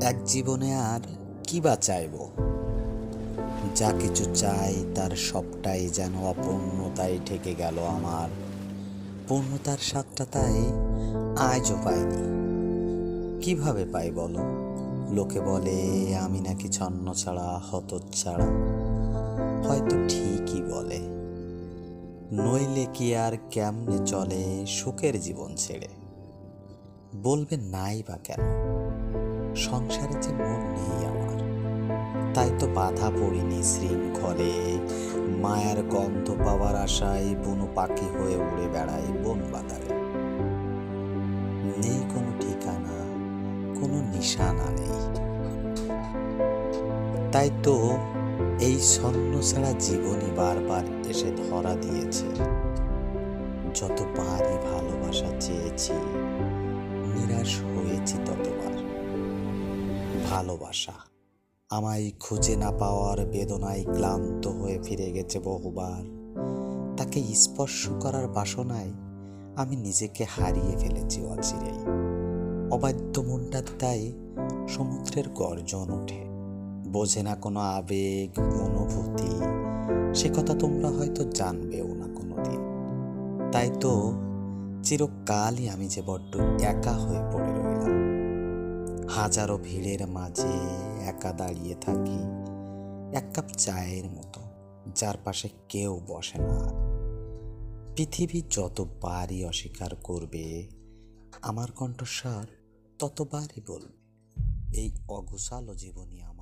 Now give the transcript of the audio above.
এক জীবনে আর কি বা চাইব? যা কিছু চাই তার সবটাই যেন অপূর্ণতায় ঠেকে গেল আমার। পূর্ণতার স্বাদটা তাই আজও পাইনি। কিভাবে পাই বলো? লোকে বলে আমি নাকি ছন্ন ছাড়া হতচ্ছাড়া। হয়তো ঠিকই বলে, নইলে কি আর কেমনে চলে সুখের জীবন ছেড়ে? বলবে নাই বা কেন? সংসারে যে মন নেই আমার, তাই তো বাধা পড়িনি শৃঙ্খলে। মায়ার গন্ধ পাওয়ার আশায় বুনো পাখি হয়ে উড়ে বেড়াই বন বাতারে। নেই কোনো ঠিকানা, কোনো নিশানা নেই। তাই তো এই ছন্ন ছাড়া জীবনই বারবার এসে ধরা দিয়েছে। যতবারই ভালোবাসা চেয়েছি, নিরাশ হয়েছি ততবার। ভালোবাসা আমায় খুঁজে না পাওয়ার বেদনায় ক্লান্ত হয়ে ফিরে গেছে বহুবার। তাকে স্পর্শ করার বাসনায় আমি নিজেকে হারিয়ে ফেলেছি অচিরেই। অবাধ্য মনটা তাই সমুদ্রের গর্জন ওঠে, বোঝে না কোনো আবেগ অনুভূতি। সে কথা তোমরা হয়তো জানবেও না কোনোদিন। তাই তো চিরকালই আমি যে বড্ড একা হয়ে পড়ে রইলাম। হাজারো ভিড়ের মাঝে একা দাঁড়িয়ে থাকি, এক কাপ চায়ের মতো, যার পাশে কেউ বসে না। পৃথিবী যতবারই অস্বীকার করবে, আমার কণ্ঠস্বর ততবারই বলবে এই অগোছালো জীবনই আমার।